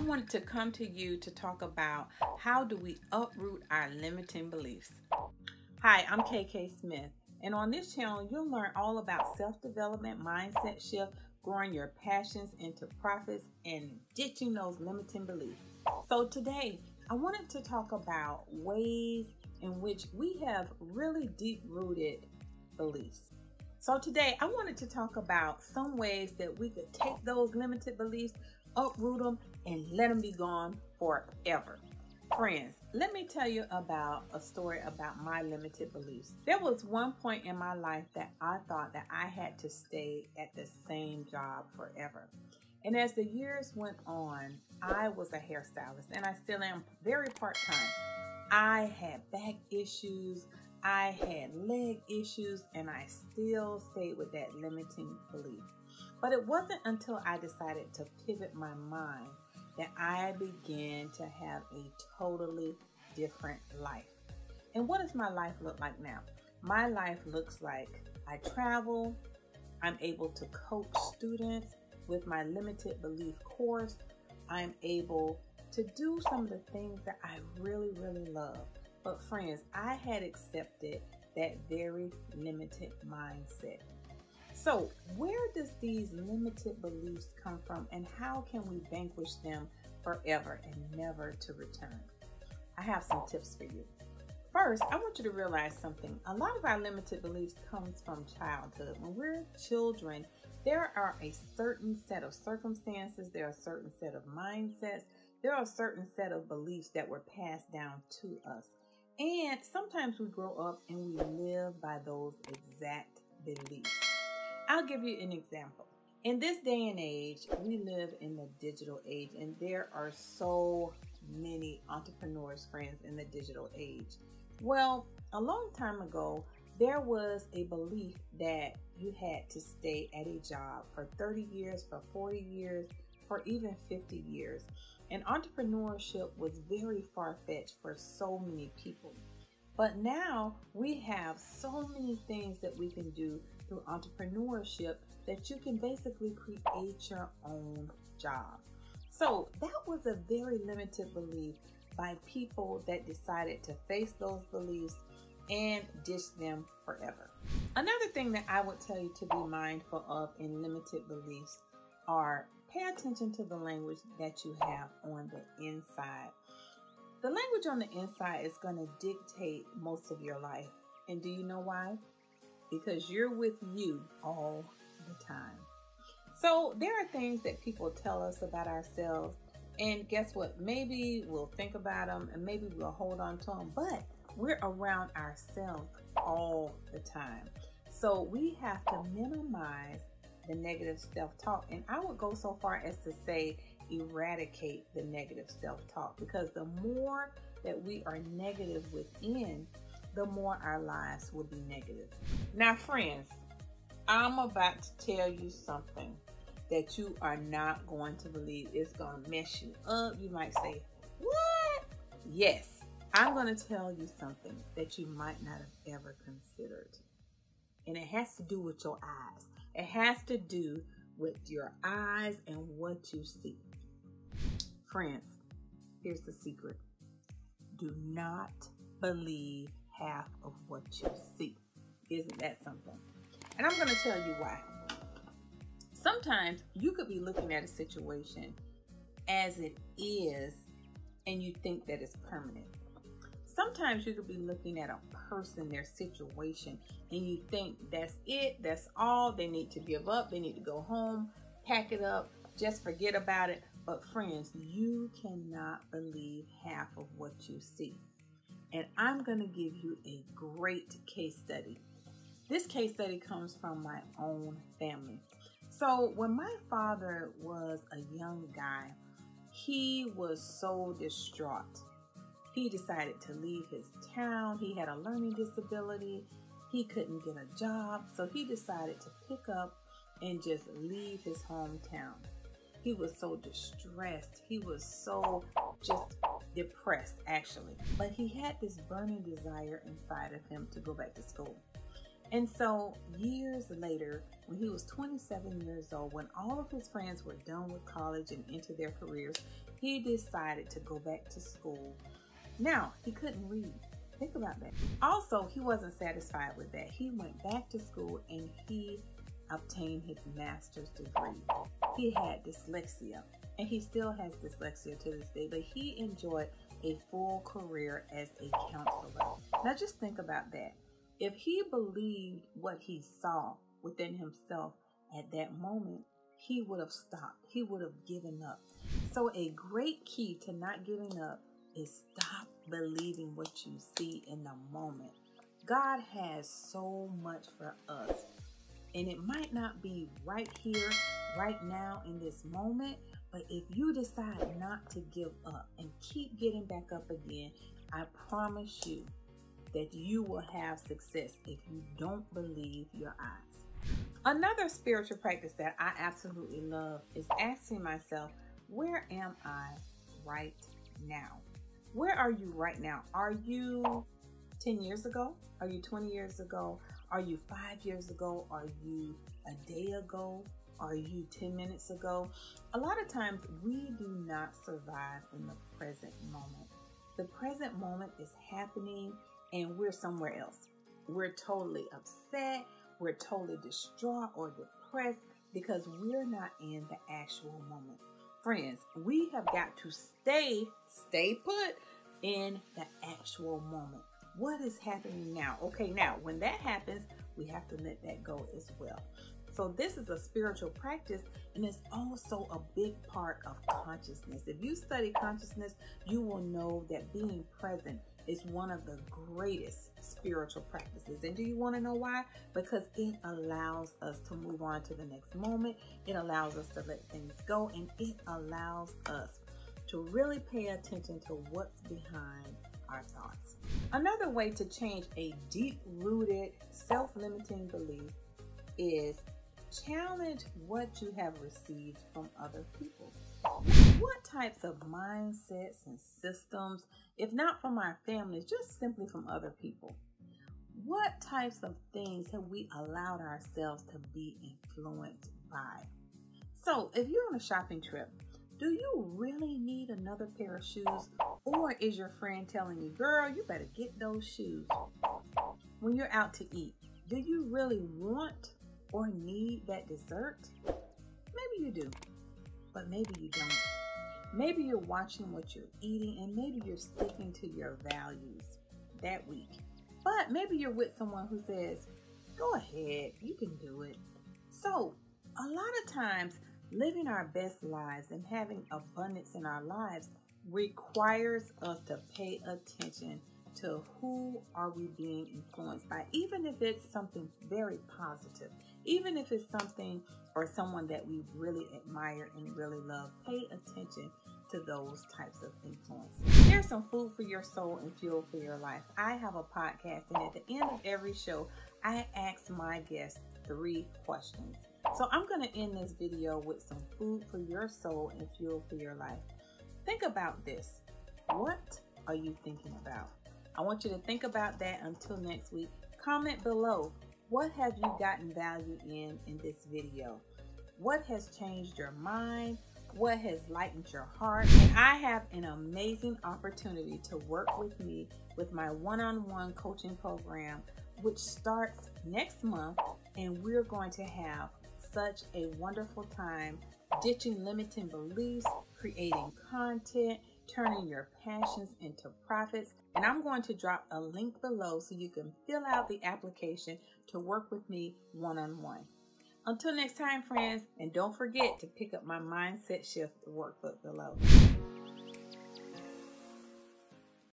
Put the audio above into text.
I wanted to come to you to talk about how do we uproot our limiting beliefs. Hi, I'm KK Smith, and on this channel you'll learn all about self-development, mindset shift, growing your passions into profits, and ditching those limiting beliefs. So today I wanted to talk about ways in which we have really deep-rooted beliefs. So today I wanted to talk about some ways that we could take those limited beliefs, uproot them, and let them be gone forever. Friends, let me tell you about a story about my limited beliefs. There was one point in my life that I thought that I had to stay at the same job forever. And as the years went on, I was a hairstylist, and I still am, very part-time. I had back issues, I had leg issues, and I still stayed with that limiting belief. But it wasn't until I decided to pivot my mind that I began to have a totally different life. And what does my life look like now? My life looks like I travel, I'm able to coach students with my limited belief course, I'm able to do some of the things that I really love. But friends, I had accepted that very limited mindset. So where does these limited beliefs come from, and how can we vanquish them forever and never to return? I have some tips for you. First, I want you to realize something. A lot of our limited beliefs comes from childhood. When we're children, there are a certain set of circumstances, there are a certain set of mindsets, there are a certain set of beliefs that were passed down to us. And sometimes we grow up and we live by those exact beliefs. I'll give you an example. In this day and age, we live in the digital age, and there are so many entrepreneurs, friends, in the digital age. Well, a long time ago, there was a belief that you had to stay at a job for 30 years, for 40 years, for even 50 years. And entrepreneurship was very far-fetched for so many people. But now we have so many things that we can do through entrepreneurship that you can basically create your own job. So that was a very limited belief by people that decided to face those beliefs and ditch them forever. Another thing that I would tell you to be mindful of in limited beliefs are pay attention to the language that you have on the inside. The language on the inside is going to dictate most of your life. And do you know why? Because you're with you all the time. So there are things that people tell us about ourselves, and guess what? Maybe we'll think about them and maybe we'll hold on to them, but we're around ourselves all the time. So we have to minimize the negative self-talk, and I would go so far as to say eradicate the negative self-talk, because the more that we are negative within, the more our lives will be negative. Now friends, I'm about to tell you something that you are not going to believe. It's going to mess you up. You might say, what? Yes, I'm going to tell you something that you might not have ever considered. And it has to do with your eyes. It has to do with your eyes and what you see. Friends, here's the secret. Do not believe half of what you see. Isn't that something? And I'm going to tell you why. Sometimes you could be looking at a situation as it is and you think that it's permanent. Sometimes you could be looking at a person, their situation, and you think that's it, that's all, they need to give up, they need to go home, pack it up, just forget about it. But friends, you cannot believe half of what you see. And I'm going to give you a great case study. This case study comes from my own family. So when my father was a young guy, he was so distraught. He decided to leave his town. He had a learning disability. He couldn't get a job. So he decided to pick up and just leave his hometown. He was so distressed. He was so just depressed, actually. But he had this burning desire inside of him to go back to school. And so years later, when he was 27 years old, when all of his friends were done with college and into their careers, he decided to go back to school. Now, he couldn't read. Think about that. Also, he wasn't satisfied with that. He went back to school and he obtained his master's degree. He had dyslexia, and he still has dyslexia to this day, but he enjoyed a full career as a counselor. Now just think about that. If he believed what he saw within himself at that moment, he would have stopped. He would have given up. So a great key to not giving up is stop believing what you see in the moment. God has so much for us, and it might not be right here, right now in this moment, but if you decide not to give up and keep getting back up again, I promise you that you will have success if you don't believe your eyes. Another spiritual practice that I absolutely love is asking myself, where am I right now? Where are you right now? Are you 10 years ago? Are you 20 years ago? Are you 5 years ago? Are you a day ago? Are you 10 minutes ago? A lot of times we do not survive in the present moment. The present moment is happening and we're somewhere else. We're totally upset. We're totally distraught or depressed because we're not in the actual moment. Friends, we have got to stay put in the actual moment. What is happening now? Okay, now when that happens, we have to let that go as well. So this is a spiritual practice, and it's also a big part of consciousness. If you study consciousness, you will know that being present is one of the greatest spiritual practices. And do you want to know why? Because it allows us to move on to the next moment. It allows us to let things go, and it allows us to really pay attention to what's behind our thoughts. Another way to change a deep-rooted, self-limiting belief is challenge what you have received from other people. What types of mindsets and systems, if not from our families, just simply from other people? What types of things have we allowed ourselves to be influenced by? So if you're on a shopping trip, do you really need another pair of shoes? Or is your friend telling you, girl, you better get those shoes? When you're out to eat, do you really want or need that dessert? Maybe you do, but maybe you don't. Maybe you're watching what you're eating, and maybe you're sticking to your values that week. But maybe you're with someone who says, go ahead, you can do it. So a lot of times, living our best lives and having abundance in our lives requires us to pay attention to who are we being influenced by, even if it's something very positive, even if it's something or someone that we really admire and really love. Pay attention to those types of influence. Here's some food for your soul and fuel for your life. I have a podcast, and at the end of every show, I ask my guests 3 questions. So I'm going to end this video with some food for your soul and fuel for your life. Think about this. What are you thinking about? I want you to think about that until next week. Comment below. What have you gotten value in this video? What has changed your mind? What has lightened your heart? And I have an amazing opportunity to work with me with my one-on-one coaching program, which starts next month, and we're going to have such a wonderful time ditching limiting beliefs, creating content, turning your passions into profits. And I'm going to drop a link below so you can fill out the application to work with me one-on-one. Until next time, friends, and don't forget to pick up my Mindset Shift workbook below.